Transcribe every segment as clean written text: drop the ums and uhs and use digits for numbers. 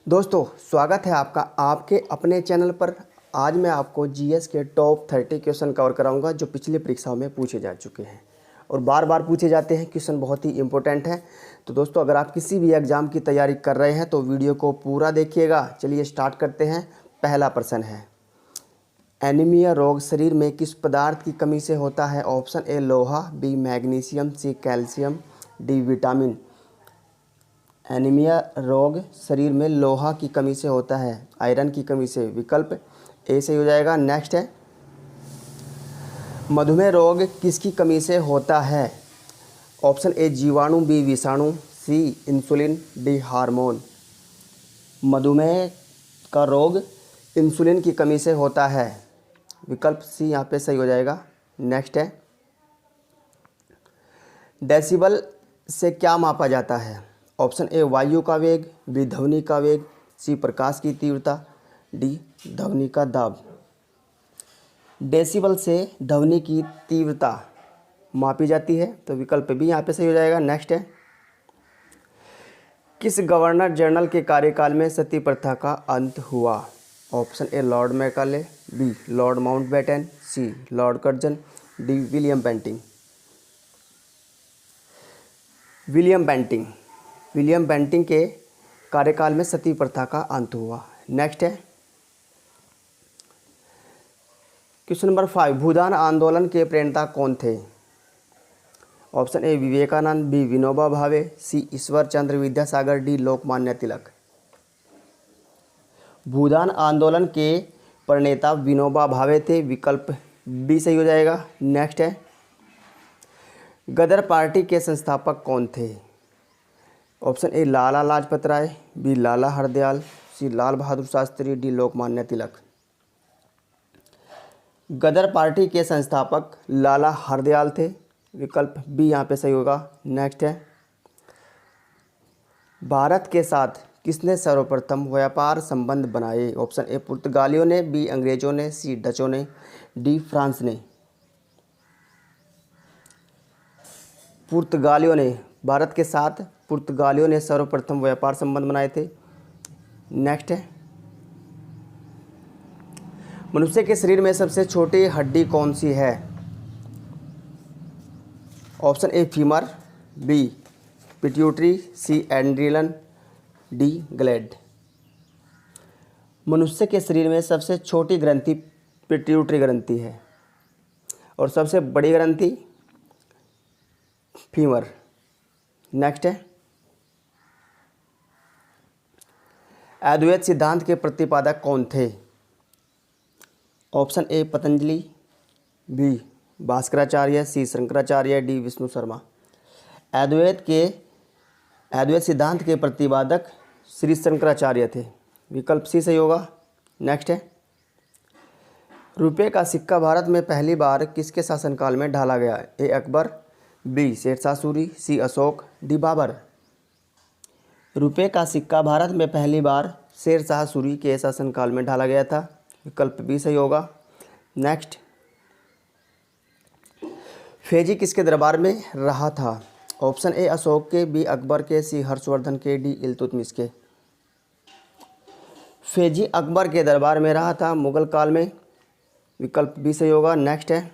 दोस्तों स्वागत है आपका आपके अपने चैनल पर। आज मैं आपको जीएस के टॉप 30 क्वेश्चन कवर कराऊंगा जो पिछली परीक्षाओं में पूछे जा चुके हैं और बार बार पूछे जाते हैं। क्वेश्चन बहुत ही इंपॉर्टेंट है। तो दोस्तों अगर आप किसी भी एग्ज़ाम की तैयारी कर रहे हैं तो वीडियो को पूरा देखिएगा। चलिए स्टार्ट करते हैं। पहला प्रश्न है, एनीमिया रोग शरीर में किस पदार्थ की कमी से होता है? ऑप्शन ए लोहा, B magnesium, C calcium, D vitamin. Anaemia रोग शरीर में लोहा की कमी से होता है, आयरन की कमी से। विकल्प ए सही हो जाएगा। नेक्स्ट है, मधुमेह रोग किसकी कमी से होता है? ऑप्शन ए जीवाणु, बी विषाणु, सी इंसुलिन, डी हार्मोन। मधुमेह का रोग इंसुलिन की कमी से होता है। विकल्प सी यहाँ पे सही हो जाएगा। नेक्स्ट है, डेसिबल से क्या मापा जाता है? ऑप्शन ए वायु का वेग, बी ध्वनि का वेग, सी प्रकाश की तीव्रता, डी ध्वनि का दाब। डेसिबल से ध्वनि की तीव्रता मापी जाती है, तो विकल्प भी यहाँ पे सही हो जाएगा। नेक्स्ट है, किस गवर्नर जनरल के कार्यकाल में सती प्रथा का अंत हुआ? Option A Lord Macaulay, B Lord Mountbatten, C Lord Curzon, D William Bentinck. William Bentinck के कार्यकाल में सती प्रथा का अंत हुआ। नेक्स्ट है, क्वेश्चन नंबर 5, भूदान आंदोलन के प्रणेता कौन थे? Option A Vivekananda, B Vinoba Bhave, C Ishwar Chandra Vidyasagar, D Lokmanya Tilak. Bhoodan आंदोलन के प्रणेता विनोबा भावे थे। विकल्प बी सही हो जाएगा। नेक्स्ट है, गदर पार्टी के संस्थापक कौन थे? Option A Lala Lajpat Rai, B Lala Hardayal, C Lal Bahadur Shastri, D Lokmanya Tilak. Ghadar party के संस्थापक लाला हरदयाल थे। विकल्प बी यहाँ पे सही होगा। नेक्स्ट है, भारत के साथ किसने सर्वप्रथम व्यापार संबंध बनाए? ऑप्शन ए पुर्तगालियों ने, बी अंग्रेजों ने, सी डचों ने, डी फ्रांस ने। पुर्तगालियों ने, भारत के साथ पुर्तगालियों ने सर्वप्रथम व्यापार संबंध बनाए थे। नेक्स्ट है, मनुष्य के शरीर में सबसे छोटी हड्डी कौन सी है? Option A femur, B pituitary, C adrenal, D gland. मनुष्य के शरीर में सबसे छोटी ग्रंथि पिट्यूटरी ग्रंथि है और सबसे बड़ी ग्रंथि फीमर। नेक्स्ट है, अद्वैत सिद्धांत के प्रतिपादक कौन थे? Option A Patanjali, B Bhaskaracharya, C Shankaracharya, D Vishnu Sharma. अद्वैत सिद्धांत के प्रतिपादक श्री शंकराचार्य थे। विकल्प सी सही होगा। नेक्स्ट है, रुपये का सिक्का भारत में पहली बार किसके शासनकाल में ढाला गया? ए अकबर, बी शेरशाह सूरी, सी अशोक, डी बाबर। रुपये का सिक्का भारत में पहली बार शेरशाह सूरी के शासनकाल में ढाला गया था। विकल्प बी सही होगा। नेक्स्ट, फेजी किसके दरबार में रहा था? ऑप्शन ए अशोक के, बी अकबर के, सी हर्षवर्धन के, डी इल्तुतमिश के। फेजी अकबर के दरबार में रहा था मुगल काल में। विकल्प बी सही होगा। नेक्स्ट है,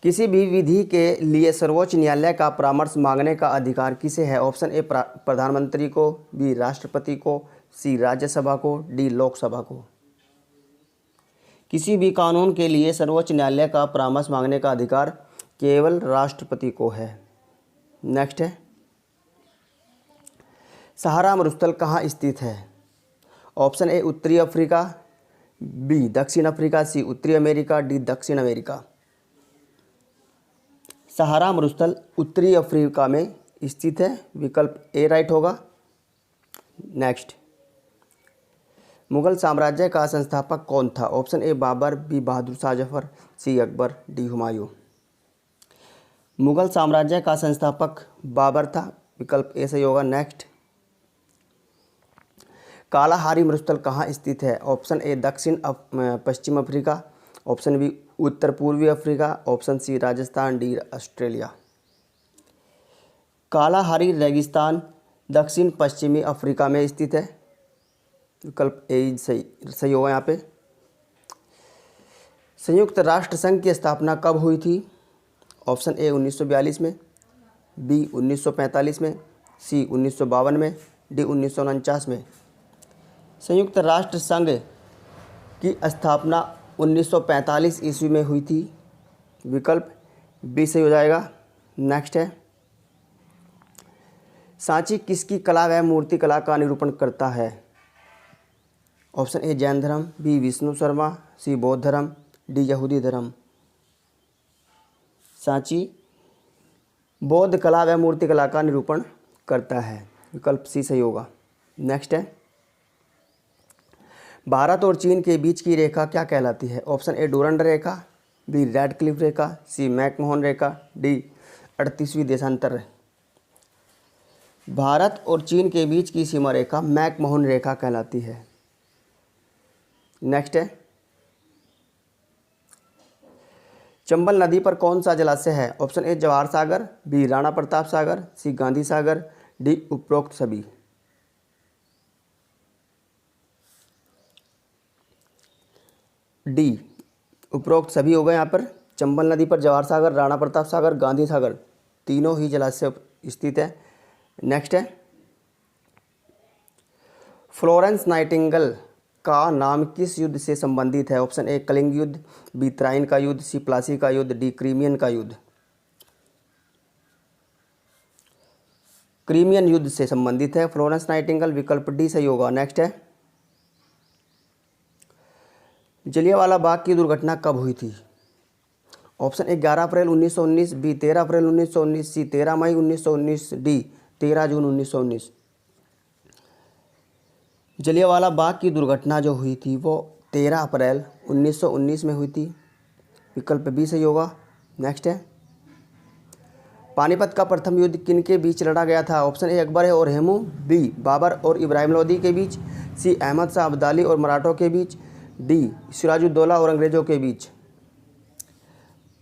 किसी भी विधि के लिए सर्वोच्च न्यायालय का परामर्श मांगने का अधिकार किसे है? ऑप्शन ए प्रधानमंत्री को, बी राष्ट्रपति को, सी राज्यसभा को, डी लोकसभा को। किसी भी कानून के लिए सर्वोच्च न्यायालय का परामर्श मांगने का अधिकार केवल राष्ट्रपति को है। नेक्स्ट है, सहारा मरुस्थल कहाँ स्थित है? ऑप्शन ए उत्तरी अफ्रीका, बी दक्षिण अफ्रीका, सी उत्तरी अमेरिका, डी दक्षिण अमेरिका। सहारा मरुस्थल उत्तरी अफ्रीका में स्थित है। विकल्प ए राइट होगा। नेक्स्ट, मुगल साम्राज्य का संस्थापक कौन था? Option A Babur, B Bahadur Shah Zafar, C Akbar, D Humayun. Mughal साम्राज्य का संस्थापक बाबर था। विकल्प ए सही होगा। नेक्स्ट, कालाहारी मरुस्थल कहाँ स्थित है? ऑप्शन ए दक्षिण पश्चिम अफ्रीका, ऑप्शन बी उत्तर पूर्वी Africa, option C Rajasthan, D Australia. Kalahari रेगिस्तान दक्षिण पश्चिमी अफ्रीका में स्थित है। विकल्प ए सही होगा यहाँ पे। संयुक्त राष्ट्र संघ की स्थापना कब हुई थी? ऑप्शन ए 1942 में, बी 1945 में, सी 1952 में, डी 1949 में। संयुक्त राष्ट्र संघ की स्थापना 1945 ईस्वी में हुई थी। विकल्प बी सही हो जाएगा। नेक्स्ट है, सांची किसकी कला व मूर्ति कला का निरूपण करता है? ऑप्शन ए जैन धर्म, बी विष्णु शर्मा, सी बौद्ध धर्म, डी यहूदी धर्म। सांची बौद्ध कला व मूर्ति कला का निरूपण करता है। विकल्प सी सही होगा। नेक्स्ट है, भारत और चीन के बीच की रेखा क्या कहलाती है? ऑप्शन ए डूरंड रेखा, बी रेडक्लिफ रेखा, सी मैकमोहन रेखा, डी 38वीं देशांतर। भारत और चीन के बीच की सीमा रेखा मैकमोहन रेखा कहलाती है। नेक्स्ट है, चंबल नदी पर कौन सा जलाशय है? Option A Jawahar Sagar, B Rana Pratap Sagar, C Gandhi Sagar, D उपरोक्त सभी। डी उपरोक्त सभी हो गए। यहाँ पर चंबल नदी पर जवाहर सागर, राणा प्रताप सागर, गांधी सागर तीनों ही जलाशय स्थित है। नेक्स्ट है, फ्लोरेंस नाइटिंगेल का नाम किस युद्ध से संबंधित है? ऑप्शन ए कलिंग युद्ध, बी त्राइन का युद्ध, सी प्लासी का युद्ध, डी क्रीमियन का युद्ध। क्रीमियन युद्ध से संबंधित है फ्लोरेंस नाइटिंगेल। विकल्प डी सही होगा। नेक्स्ट है, जलियांवाला बाग की दुर्घटना कब हुई थी? ऑप्शन ए 11 अप्रैल 1919, बी 13 अप्रैल 1919, सी 13 मई 1919, डी 13 जून 1919। जलियांवाला बाग की दुर्घटना जो हुई थी वो 13 अप्रैल 1919 में हुई थी। विकल्प बी सही होगा। नेक्स्ट है, पानीपत का प्रथम युद्ध किन के बीच लड़ा गया था? ऑप्शन ए अकबर और हेमू, बी बाबर और इब्राहिम लोदी के बीच, सी अहमद शाह अब्दाली और मराठों के बीच, डी सिराजुद्दौला और अंग्रेज़ों के बीच।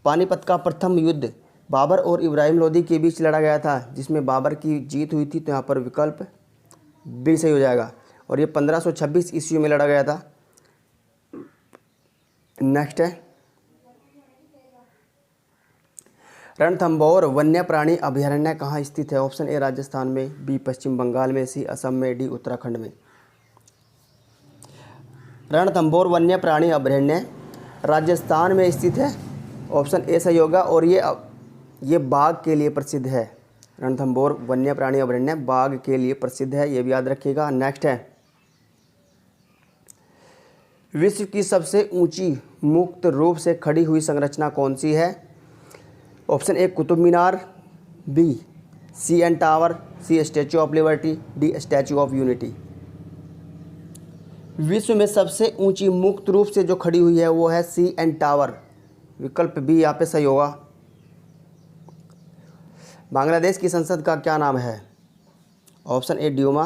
पानीपत का प्रथम युद्ध बाबर और इब्राहिम लोदी के बीच लड़ा गया था, जिसमें बाबर की जीत हुई थी। तो यहाँ पर विकल्प बी सही हो जाएगा। और ये 1526 ईस्वी में लड़ा गया था। नेक्स्ट है, रणथंभौर वन्य प्राणी अभयारण्य कहाँ स्थित है? ऑप्शन ए राजस्थान में, बी पश्चिम बंगाल में, सी असम में, डी उत्तराखंड में। रणथंभौर वन्य प्राणी अभयारण्य राजस्थान में स्थित है। ऑप्शन ए सही होगा। और ये बाघ के लिए प्रसिद्ध है। रणथंभौर वन्य प्राणी अभयारण्य बाघ के लिए प्रसिद्ध है, ये भी याद रखिएगा। नेक्स्ट है, विश्व की सबसे ऊंची मुक्त रूप से खड़ी हुई संरचना कौन सी है? Option A Qutub Minar, B CN tower, C statue of liberty, D statue of unity. विश्व में सबसे ऊंची मुक्त रूप से जो खड़ी हुई है वो है CN टावर। विकल्प बी यहाँ पे सही होगा। बांग्लादेश की संसद का क्या नाम है? Option A Duma,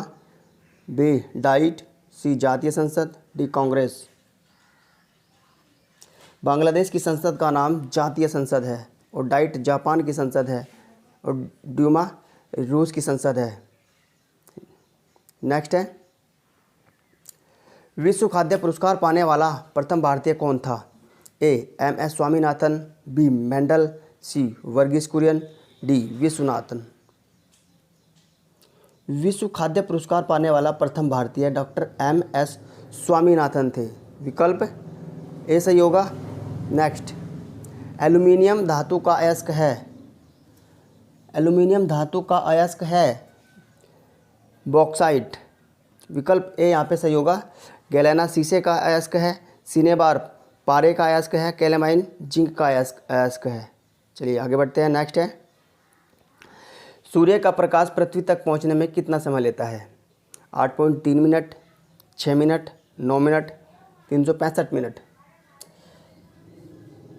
B Diet, C जातीय संसद, डी कांग्रेस। बांग्लादेश की संसद का नाम जातीय संसद है, और डाइट जापान की संसद है, और ड्यूमा रूस की संसद है। नेक्स्ट है, विश्व खाद्य पुरस्कार पाने वाला प्रथम भारतीय कौन था? ए MS स्वामीनाथन, बी मेंडल, सी वर्गीस कुरियन, डी विश्वनाथन। विश्व खाद्य पुरस्कार पाने वाला प्रथम भारतीय डॉक्टर MS स्वामीनाथन थे। विकल्प ए सही होगा। नेक्स्ट, एल्यूमिनियम धातु का अयस्क है। एल्यूमिनियम धातु का अयस्क है बॉक्साइट। विकल्प ए यहाँ पे सही होगा। गैलेना शीशे का अयस्क है, सिनेबार पारे का अयस्क है, कैलेमाइन जिंक का अयस्क है। चलिए आगे बढ़ते हैं। नेक्स्ट है, सूर्य का प्रकाश पृथ्वी तक पहुंचने में कितना समय लेता है? 8.3 मिनट, 6 मिनट, 9 मिनट, 365 मिनट।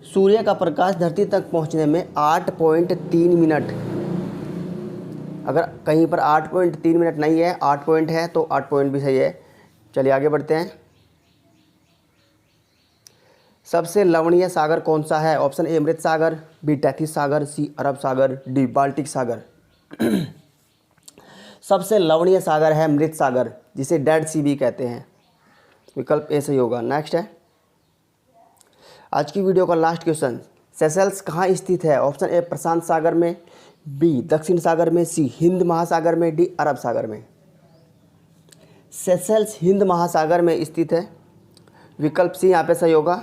सूर्य का प्रकाश धरती तक पहुंचने में 8.3 मिनट। अगर कहीं पर 8.3 मिनट नहीं है, 8 पॉइंट है तो 8 पॉइंट भी सही है। चलिए आगे बढ़ते हैं। सबसे लवणीय सागर कौन सा है? ऑप्शन ए अमृत सागर, बी टैथिस सागर, सी अरब सागर, डी बाल्टिक सागर। सबसे लवणीय सागर है मृत सागर, जिसे डेड सी भी कहते हैं। विकल्प ए सही होगा। नेक्स्ट है आज की वीडियो का लास्ट क्वेश्चन, सेशेल्स कहाँ स्थित है? ऑप्शन ए प्रशांत सागर में, बी दक्षिण सागर में, सी हिंद महासागर में, डी अरब सागर में। सेशेल्स हिंद महासागर में स्थित है। विकल्प सी यहाँ पे सही होगा।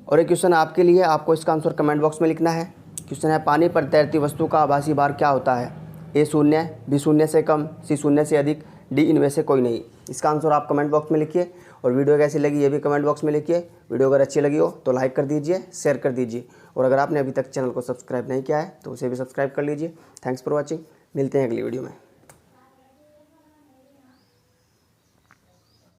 और एक क्वेश्चन आपके लिए, आपको इसका आंसर कमेंट बॉक्स में लिखना है। क्वेश्चन है पानी पर तैरती वस्तु का आभासी भार क्या होता है? ए 0, बी 0 से कम, सी 0 से अधिक, डी इनमें से कोई नहीं। इसका आंसर आप कमेंट बॉक्स में लिखिए। और वीडियो कैसी लगी ये भी कमेंट बॉक्स में लिखिए। वीडियो अगर अच्छी लगी हो तो लाइक कर दीजिए, शेयर कर दीजिए। और अगर आपने अभी तक चैनल को सब्सक्राइब नहीं किया है तो उसे भी सब्सक्राइब कर लीजिए। Thanks for watching. मिलते हैं अगली वीडियो में।